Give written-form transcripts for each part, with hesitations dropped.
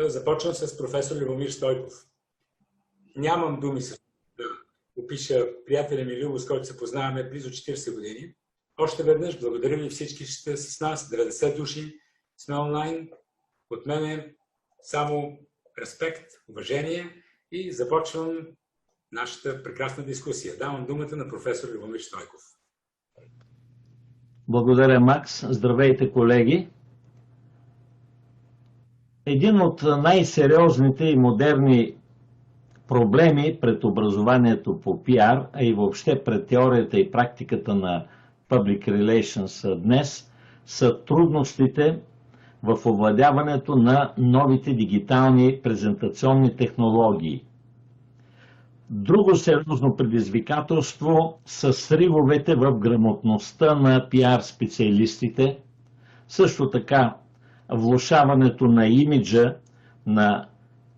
Започвам с професор Любомир Стойков. Нямам думи да опиша приятеля ми Любо, с който се познаваме близо 40 години. Още веднъж благодаря ви, всички сте с нас, 90 души сме онлайн. От мен само респект, уважение и започвам нашата прекрасна дискусия. Давам думата на професор Любомир Стойков. Благодаря, Макс. Здравейте, колеги! Един от най-сериозните и модерни проблеми пред образованието по PR, а и въобще пред теорията и практиката на Public Relations днес, са трудностите в овладяването на новите дигитални презентационни технологии. Друго сериозно предизвикателство са сривовете в грамотността на PR специалистите, също така влошаването на имиджа на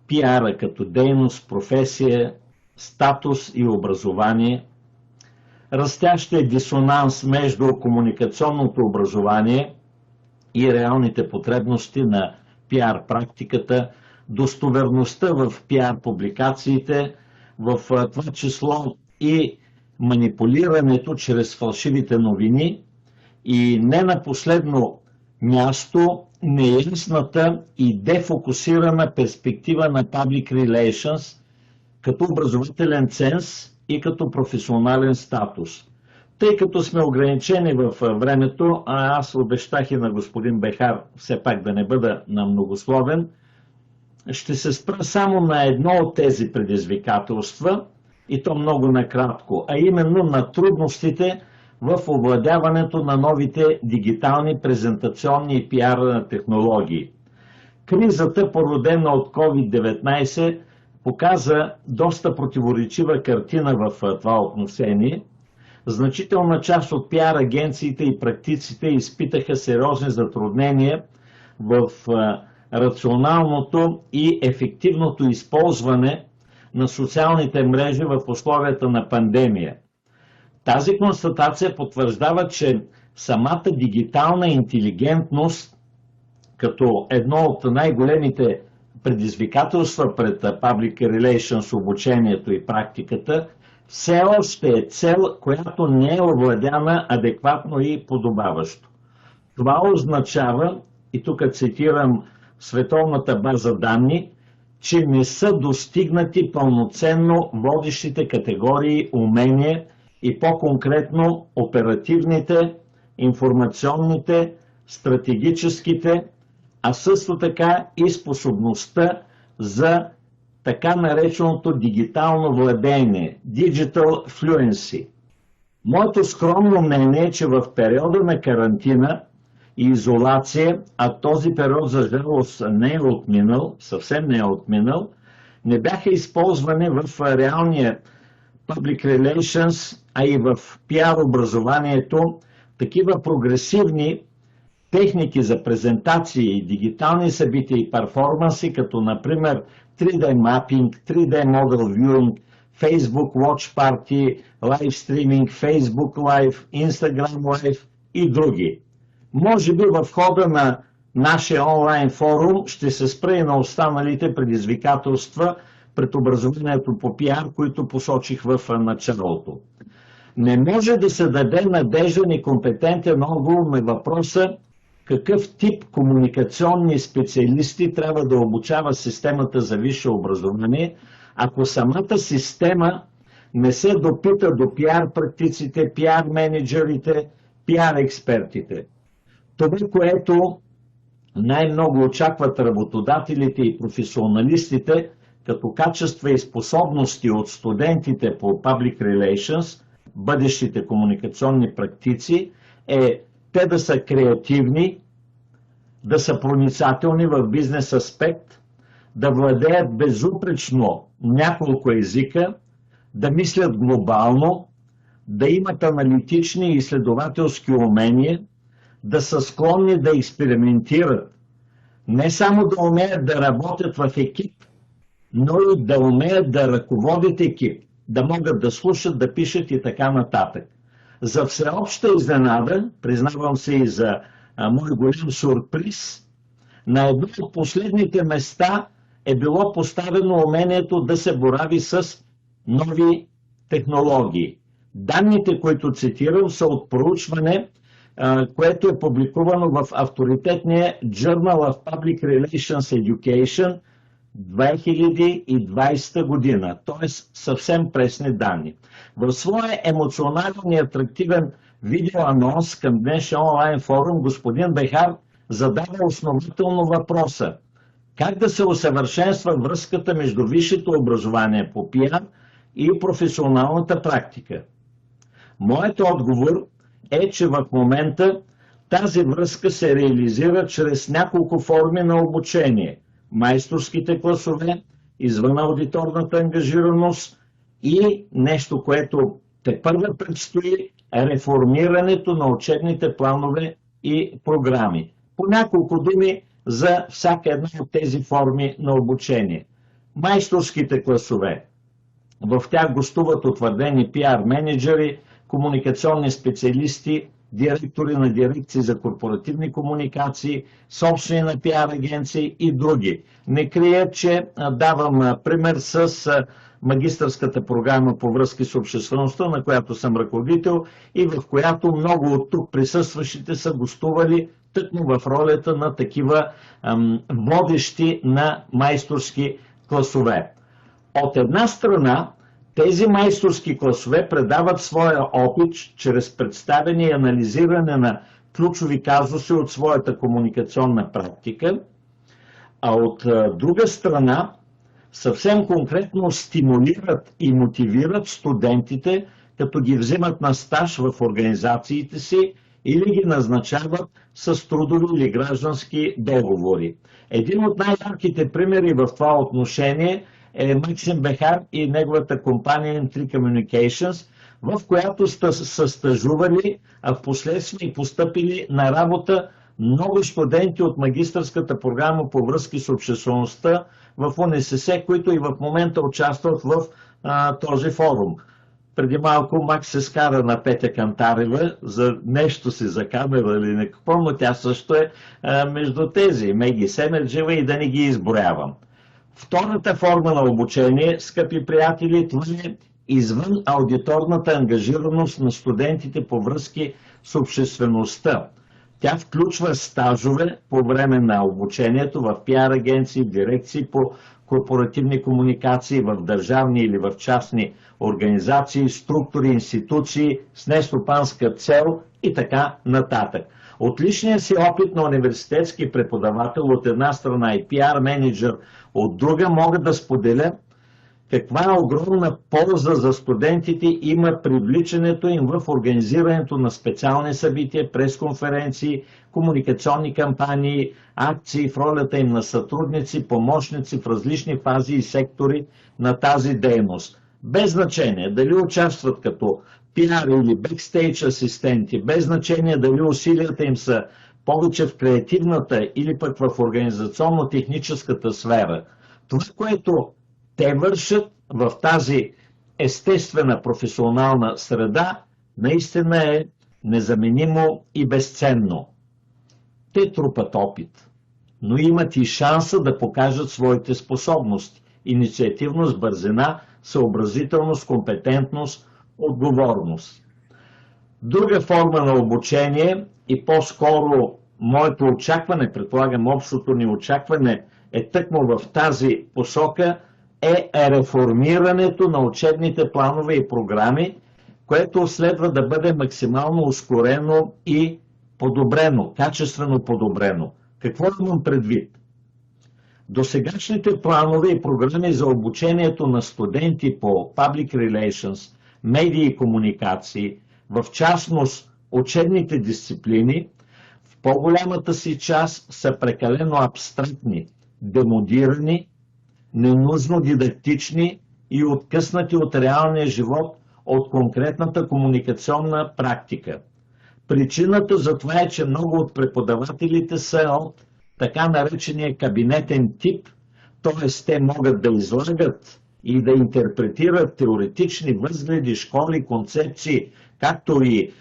PR-а като дейност, професия, статус и образование, растящия дисонанс между комуникационното образование и реалните потребности на PR практиката, достоверността в PR публикациите, в това число и манипулирането чрез фалшивите новини и не на последно място неясната и дефокусирана перспектива на Public Relations като образователен ценз и като професионален статус. Тъй като сме ограничени в времето, а аз обещах и на господин Бехар все пак да не бъда на многословен, ще се спра само на едно от тези предизвикателства, и то много накратко, а именно на трудностите в овладяването на новите дигитални презентационни и PR технологии. Кризата, породена от COVID-19, показа доста противоречива картина в това отношение. Значителна част от PR агенциите и практиците изпитаха сериозни затруднения в рационалното и ефективното използване на социалните мрежи в условията на пандемия. Тази констатация потвърждава, че самата дигитална интелигентност, като едно от най-големите предизвикателства пред Public Relations обучението и практиката, все още е цел, която не е овладяна адекватно и подобаващо. Това означава, и тук цитирам световната база данни, че не са достигнати пълноценно водещите категории умения и по-конкретно оперативните, информационните, стратегическите, а също така и способността за така нареченото дигитално владеене, Digital Fluency. Моето скромно мнение е, че в периода на карантина и изолация, а този период за жалост не е отминал, съвсем не е отминал, не бяха използвани в реалния Public Relations, а и в PR образованието такива прогресивни техники за презентации, дигитални събития и перформанси, като например 3D Mapping, 3D Model Viewing, Facebook Watch Party, Live Streaming, Facebook Live, Instagram Live и други. Може би в хода на нашия онлайн форум ще се спре и на останалите предизвикателства пред образованието по PR, които посочих в началото. Не може да се даде надежден и компетентен отговор на въпроса какъв тип комуникационни специалисти трябва да обучава системата за висше образование, ако самата система не се допита до PR практиците, PR менеджерите, PR експертите. Това, което най-много очакват работодателите и професионалистите като качества и способности от студентите по Public Relations, бъдещите комуникационни практици, е те да са креативни, да са проницателни в бизнес аспект, да владеят безупречно няколко езика, да мислят глобално, да имат аналитични и изследователски умения, да са склонни да експериментират, не само да умеят да работят в екип, но и да умеят да ръководят екип, да могат да слушат, да пишат и така нататък. За всеобща изненада, признавам се и за мой голям сюрприз, на едно от последните места е било поставено умението да се борави с нови технологии. Данните, които цитирам, са от проучване, което е публикувано в авторитетния Journal of Public Relations Education 2020 година, т.е. съвсем пресни данни. В своя емоционален и атрактивен видеоанонс към днешния онлайн форум господин Бехар задава основателно въпроса: как да се усъвършенства връзката между висшето образование по пиар и професионалната практика? Моят отговор е, че в момента тази връзка се реализира чрез няколко форми на обучение: майсторските класове, извън аудиторната ангажираност и нещо, което тепърва предстои, реформирането на учебните планове и програми. По няколко думи за всяка една от тези форми на обучение. Майсторските класове. В тях гостуват утвърдени пиар менеджери, комуникационни специалисти, директори на дирекции за корпоративни комуникации, собствени на пиар агенции и други. Не крия, че давам пример с магистърската програма по връзки с обществеността, на която съм ръководител и в която много от тук присъстващите са гостували тъкмо в ролята на такива водещи на майсторски класове. От една страна, тези майсторски класове предават своя опит чрез представяне и анализиране на ключови казуси от своята комуникационна практика, а от друга страна съвсем конкретно стимулират и мотивират студентите, като ги вземат на стаж в организациите си или ги назначават с трудови или граждански договори. Един от най-ярките примери в това отношение е Максим Бехар и неговата компания N3 Communications, в която са стажували, а в последствие постъпили на работа много студенти от магистърската програма по връзки с обществеността в УНСС, които и в момента участват в този форум. Преди малко Макс се скара на Петя Кантарева за нещо си за камера или не какво, но тя също е между тези, Меги Семерджева, и да не ги изброявам. Втората форма на обучение, скъпи приятели, това е извън аудиторната ангажираност на студентите по връзки с обществеността. Тя включва стажове по време на обучението в пиар агенции, дирекции по корпоративни комуникации, в държавни или в частни организации, структури, институции с нестопанска цел и така нататък. От личния си опит на университетски преподавател от една страна и пиар менеджер от друга мога да споделя каква огромна полза за студентите има привличането им в организирането на специални събития, пресконференции, комуникационни кампании, акции в ролята им на сътрудници, помощници в различни фази и сектори на тази дейност. Без значение дали участват като пиар или бекстейдж асистенти, без значение дали усилията им са повече в креативната или пък в организационно-техническата сфера. Това, което те вършат в тази естествена професионална среда, наистина е незаменимо и безценно. Те трупат опит, но имат и шанса да покажат своите способности: инициативност, бързина, съобразителност, компетентност, отговорност. Друга форма на обучение и по-скоро моето очакване, предполагам общото ни очакване е тъкмо в тази посока, е реформирането на учебните планове и програми, което следва да бъде максимално ускорено и подобрено, качествено подобрено. Какво имам предвид? Досегашните планове и програми за обучението на студенти по Public Relations, медии и комуникации, в частност учебните дисциплини, в по-голямата си част са прекалено абстрактни, демодирани, ненужно дидактични и откъснати от реалния живот, от конкретната комуникационна практика. Причината за това е, че много от преподавателите са от така наречения кабинетен тип, т.е. те могат да излагат и да интерпретират теоретични възгледи, школи, концепции, както и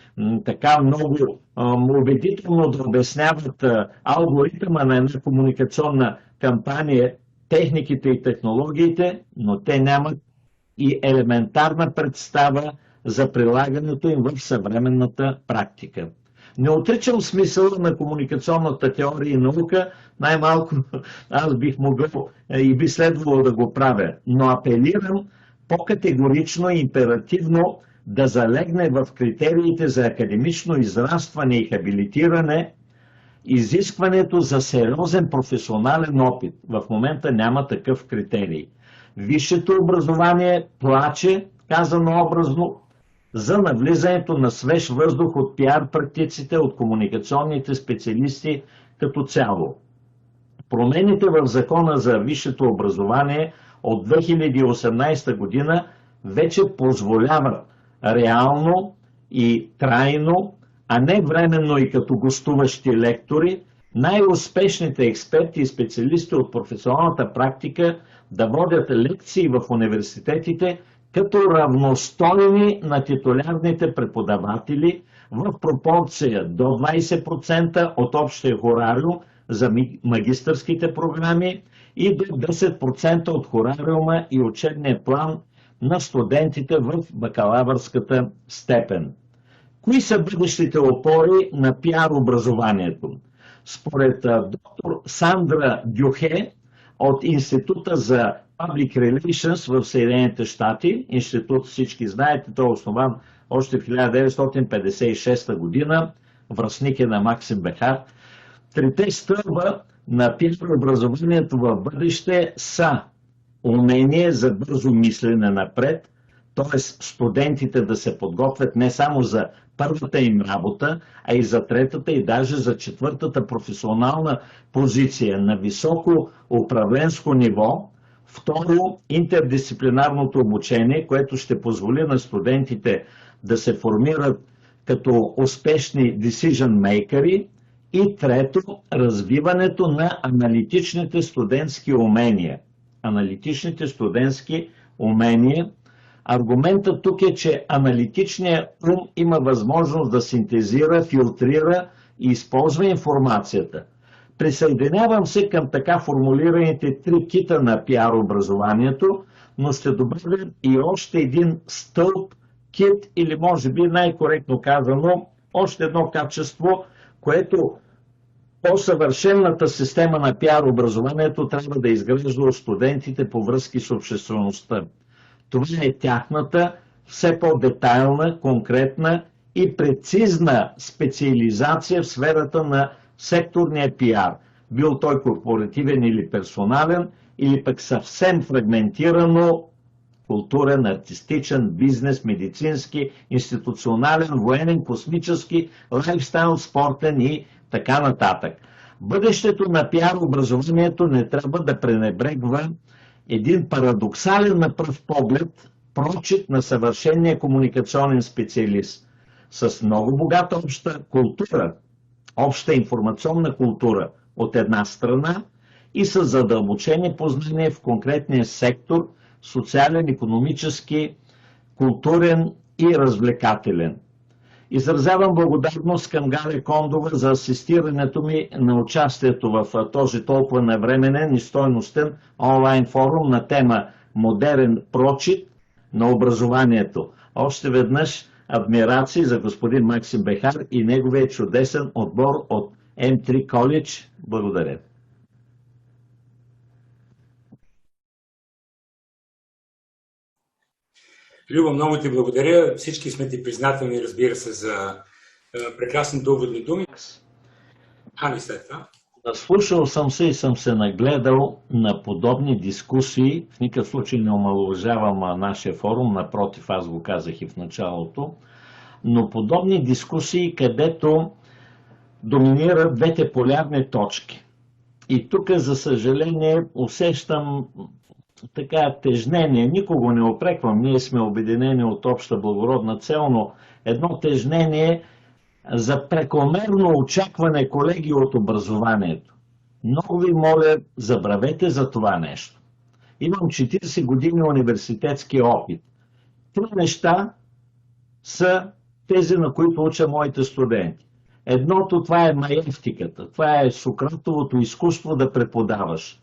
така много убедително да обясняват алгоритъма на една комуникационна кампания, техниките и технологиите, но те нямат и елементарна представа за прилагането им в съвременната практика. Не отричам смисъла на комуникационната теория и наука, най-малко аз бих могъл и би следвало да го правя, но апелирам по-категорично и императивно да залегне в критериите за академично израстване и хабилитиране изискването за сериозен професионален опит. В момента няма такъв критерий. Висшето образование плаче, казано образно, за навлизането на свеж въздух от пиар практиците, от комуникационните специалисти като цяло. Промените в Закона за висшето образование от 2018 година вече позволяват реално и трайно, а не временно и като гостуващи лектори, най-успешните експерти и специалисти от професионалната практика да водят лекции в университетите като равностойни на титулярните преподаватели в пропорция до 20% от общия хорариум за магистърските програми и до 10% от хорариума и учебния план на студентите в бакалавърската степен. Кои са бъдещите опори на пиар образованието? Според доктор Сандра Дюхе от Института за Public Relations в Съединените щати, институт, всички знаете, той е основан още в 1956 година, връстник е на Максим Бехар. Трите стълба на пиар образованието в бъдеще са умение за бързо мислене напред, т.е. студентите да се подготвят не само за първата им работа, а и за третата и даже за четвъртата професионална позиция на високо управленско ниво. Второ, интердисциплинарното обучение, което ще позволи на студентите да се формират като успешни decision makers. И трето, развиването на аналитичните студентски умения. Аналитичните студентски умения. Аргументът тук е, че аналитичният ум има възможност да синтезира, филтрира и използва информацията. Присъединявам се към така формулираните три кита на пиар образованието, но ще добавя и още един стълб, кит или може би най-коректно казано, още едно качество, което по-съвършената система на пиар образованието трябва да изгражда от студентите по връзки с обществеността. Това е тяхната все по-детайлна, конкретна и прецизна специализация в сферата на секторния пиар, бил той корпоративен или персонален, или пък съвсем фрагментирано културен, артистичен, бизнес, медицински, институционален, военен, космически, лайфстайл, спортен и така нататък. Бъдещето на пиар образованието не трябва да пренебрегва един парадоксален на пръв поглед прочит на съвършения комуникационен специалист с много богата обща култура, обща информационна култура от една страна и с задълбочени познания в конкретния сектор, социален, икономически, културен и развлекателен. Изразявам благодарност към Галя Кондова за асистирането ми на участието в този толкова навременен и стойностен онлайн форум на тема "Модерен прочит на образованието". Още веднъж адмирации за господин Максим Бехар и неговия чудесен отбор от M3 College. Благодаря. Любо, много ти благодаря. Всички сме ти признателни, разбира се, за прекрасните уводни думи. Ами след това? Слушал съм се и съм се нагледал на подобни дискусии. В никакъв случай не омаловажавам нашия форум, напротив, аз го казах и в началото. Но подобни дискусии, където доминират двете полярни точки. И тук, за съжаление, усещам така тежнение. Никого не опреквам, ние сме обединени от обща благородна цел, но едно тежнение за прекомерно очакване, колеги, от образованието. Много ви моля, забравете за това нещо. Имам 40 години университетски опит. Три неща са тези, на които уча моите студенти. Едното, това е маевтиката, това е Сократовото изкуство да преподаваш.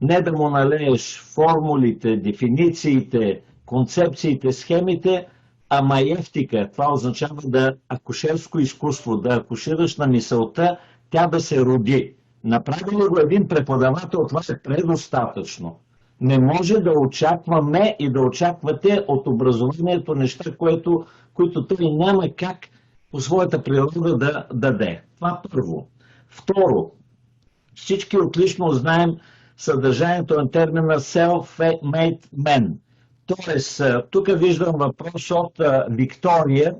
не да му налееш формулите, дефинициите, концепциите, схемите, а маевтика. Това означава да акушерско изкуство, да акушираш на мисълта, тя да се роди. Направи ли го един преподавател, това е предостатъчно. Не може да очакваме и да очаквате от образованието неща, които той няма как по своята природа да даде. Това първо. Второ, всички отлично знаем съдържанието на термина self-made man. Тоест, тук виждам въпрос от Виктория,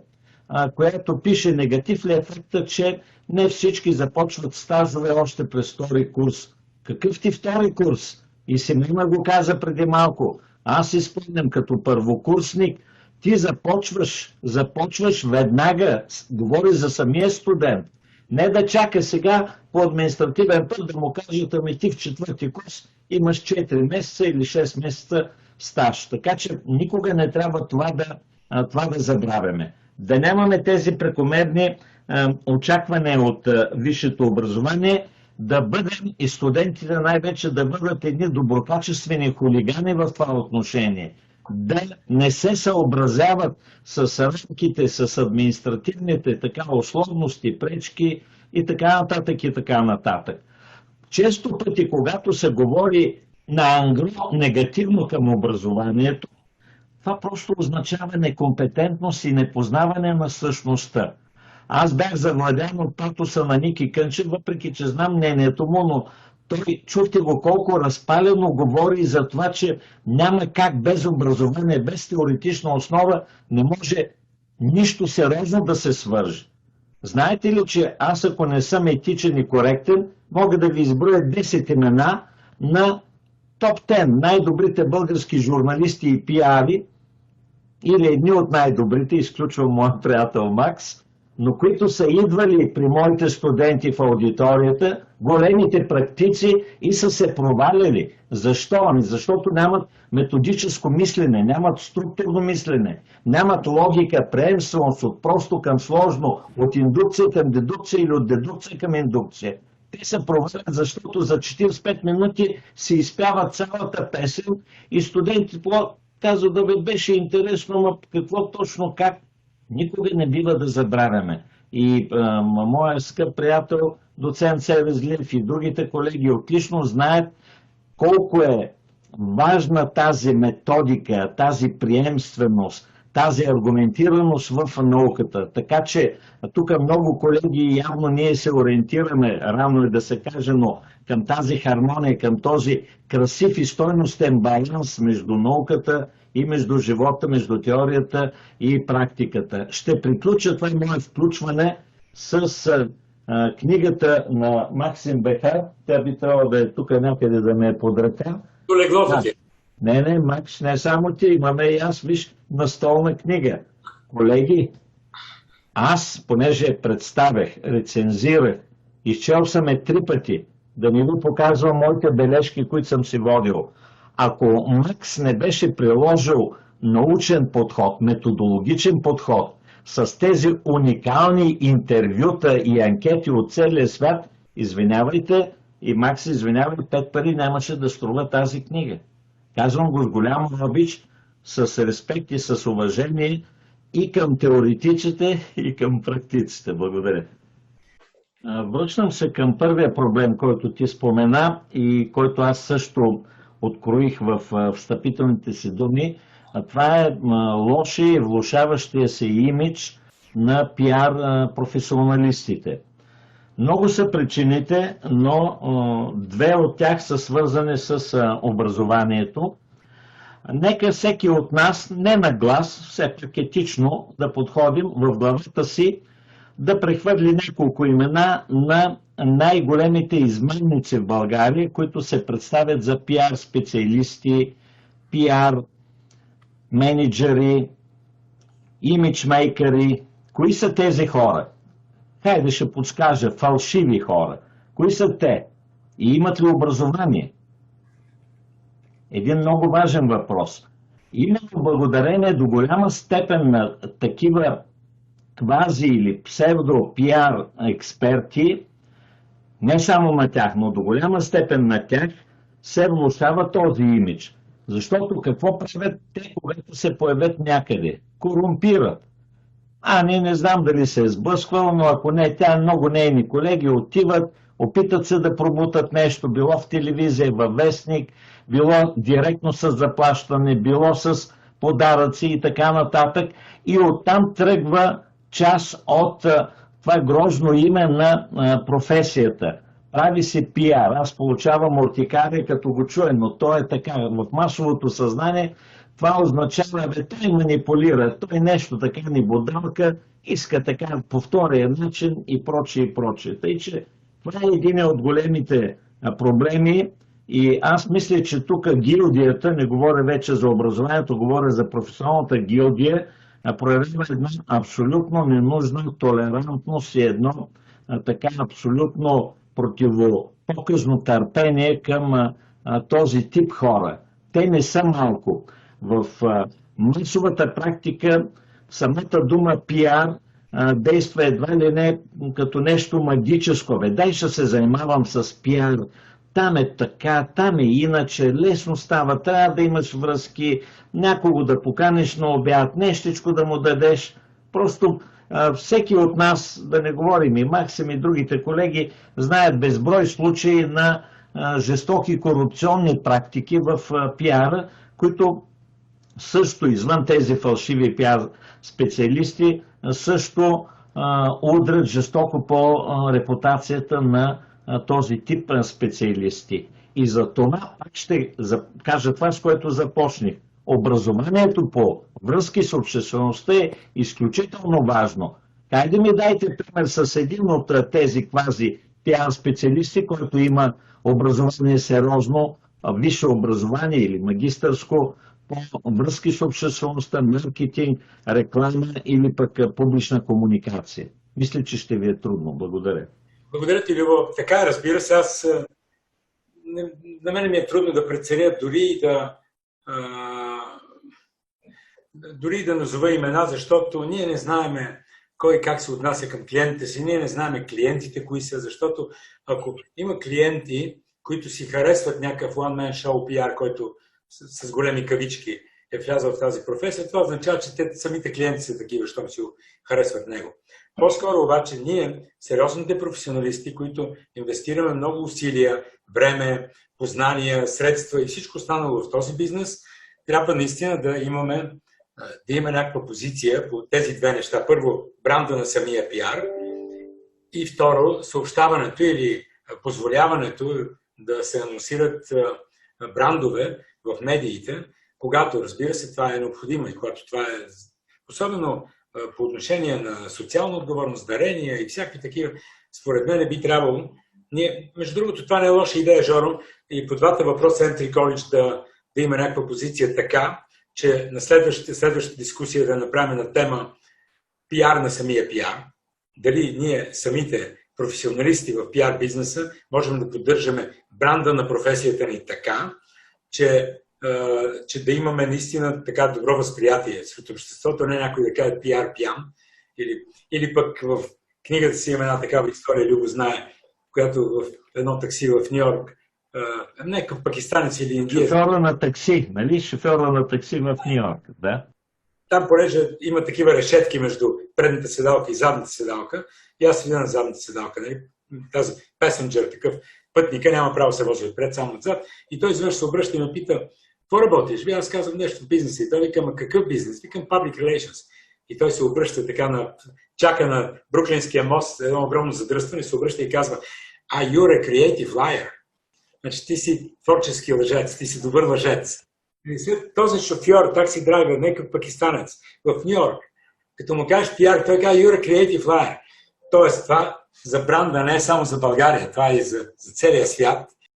която пише: негатив ли е факта, че не всички започват стажове още през втори курс? Какъв ти втори курс? И Симона го каза преди малко. Аз си спомням като първокурсник, ти започваш веднага, говори за самия студент. Не да чака сега по административен път да му кажат, ами ти в четвърти курс имаш 4 месеца или 6 месеца стаж. Така че никога не трябва това да забравяме. Да нямаме тези прекомерни очаквания от висшето образование, да бъдем и студентите най-вече да бъдат едни доброкачествени хулигани в това отношение. Да не се съобразяват с рамките, с административните условности, пречки и така нататък и така нататък. Често пъти, когато се говори на ангро негативно към образованието, това просто означава некомпетентност и непознаване на същността. Аз бях завладян от патоса на Ники Кънчев, въпреки че знам мнението му, но той, чухте го колко разпалено говори за това, че няма как без образование, без теоретична основа не може нищо сериозно да се свърже. Знаете ли, че аз, ако не съм етичен и коректен, мога да ви изброя 10 имена на топ 10 най-добрите български журналисти и пиари, или едни от най-добрите, изключвам моят приятел Макс, но които са идвали при моите студенти в аудиторията, големите практици, и са се проваляли. Защо? Ами защото нямат методическо мислене, нямат структурно мислене, нямат логика, приемственост от просто към сложно, от индукция към дедукция или от дедукция към индукция. Те се провалят, защото за 45 минути си изпяват цялата песен и студентите казват: да бе, беше интересно, но какво точно, как? Никога не бива да забравяме. И моят скъп приятел, доцент Севезлиев, и другите колеги отлично знаят колко е важна тази методика, тази приемственост, тази аргументираност в науката. Така че тук много колеги, явно ние се ориентираме, рано е да се каже, но към тази хармония, към този красив и стойностен баланс между науката и между живота, между теорията и практиката. Ще приключа това мое включване с книгата на Максим Бехар. Тя би трябвало да е тук някъде, да ме е под ръка. Леглото ти. Не, Макс, не само ти, имаме и аз, виж, настолна книга. Колеги, аз, понеже представях, рецензирах, изчел съм 3 пъти, да ми го показвам моите бележки, които съм си водил. Ако Макс не беше приложил научен подход, методологичен подход, с тези уникални интервюта и анкети от целия свят, извинявайте, и Макс, извинявай, 5 пари нямаше да струва тази книга. Казвам го с голяма обич, с респект и с уважение и към теоретиците, и към практиците. Благодаря. Връщам се към първия проблем, който ти спомена и който аз също откроих в встъпителните си думи. Това е лошия и влошаващия се имидж на пиар професионалистите. Много са причините, но 2 от тях са свързани с образованието. Нека всеки от нас, не на глас, все пак етично да подходим в главата си, да прехвърли няколко имена на най-големите изменници в България, които се представят за пиар специалисти, пиар менеджери, имиджмейкъри. Кои са тези хора? Хайде ще подскажа: фалшиви хора. Кои са те? И имат ли образование? Един много важен въпрос. Именно благодарение до голяма степен на такива квази или псевдо-пиар експерти, не само на тях, но до голяма степен на тях, се влошава този имидж. Защото какво правят те, когато се появят някъде? Корумпират. Не знам дали се е сблъсквал, но ако не, тя много нейни колеги отиват, опитат се да пробутат нещо, било в телевизия, във вестник, било директно с заплащане, било с подаръци и така нататък. И оттам тръгва част от това грозно име на професията. Прави се пиар. Аз получавам уртикария като го чуя, но то е така. В масовото съзнание това означава, той манипулира, той нещо така ни бодалка, иска така по втория начин и прочее и прочее. Тъй, че това е един от големите проблеми и аз мисля, че тук гилдията, не говоря вече за образованието, говоря за професионалната гилдия, проявява една абсолютно ненужна толерантност и едно така абсолютно противопоказно търпение към този тип хора. Те не са малко. В масовата практика самата дума пиар действа едва ли не като нещо магическо. Дай ще се занимавам с пиар. Там е така, там е иначе, лесно става, трябва да имаш връзки, някого да поканеш на обяд, нещичко да му дадеш. Просто всеки от нас, да не говорим и Максим и другите колеги, знаят безброй случаи на жестоки корупционни практики в пиара, които също извън тези фалшиви пиар специалисти, също удрят жестоко по репутацията на този тип специалисти. И за това пак ще кажа това, с което започнах. Образованието по връзки с обществеността е изключително важно. Хайде ми дайте пример с един от тези квази пиар специалисти, който има образование сериозно, висше образование или магистърско по връзки с обществеността, маркетинг, реклама или пък публична комуникация. Мисля, че ще ви е трудно. Благодаря. Благодаря ти, Любо. Така, разбира се, на мен ми е трудно да преценя дори да назова имена, защото ние не знаеме кой как се отнася към клиентите си, ние не знаеме клиентите кои са, защото ако има клиенти, които си харесват някакъв one-man show PR, който с големи кавички е влязъл в тази професия, това означава, че самите клиенти са такива, щом си харесват него. По-скоро обаче ние, сериозните професионалисти, които инвестираме много усилия, време, познания, средства и всичко останало в този бизнес, трябва наистина да има някаква позиция по тези две неща. Първо, бранда на самия пиар и второ, съобщаването или позволяването да се анонсират брандове в медиите, когато, разбира се, това е необходимо и когато това е особено по отношение на социална отговорност, дарения и всякакви такива, според мен би трябвало. Между другото, това не е лоша идея, Жоро, и по двата въпроса Entry College да има някаква позиция така, че на следващата дискусия да направим на тема пиар на самия пиар. Дали ние самите професионалисти в пиар бизнеса можем да поддържаме бранда на професията ни така, че да имаме наистина така добро възприятие сред обществото, не някой да каже пиар пиян. Или пък в книгата си има една такава история, Любо знае, която в едно такси в Нью-Йорк, някакъв пакистанец или индиец. Шофьора на такси, нали? Шофьора на такси в Нью-Йорк, да. Там, понеже има такива решетки между предната седалка и задната седалка, и аз седя на задната седалка, нали? Тази пасенджер, такъв пътника, няма право да се вози отпред, само отзад. И той изведнъж се обръща и ме пита: какво работиш? Аз казвам нещо в бизнеса. И той вика: какъв бизнес? Викам Public Relations. И той се обръща така чака на Бруклинския мост, едно огромно задръстване, се обръща и казва: you're a creative liar. Значи ти си творчески лъжец, ти си добър лъжец. И след този шофьор, такси драйвер, някакъв пакистанец в Нью-Йорк, като му кажеш пиар, той казва: you're a creative liar. Тоест това за бранда не е само за България, това е и за целия свят.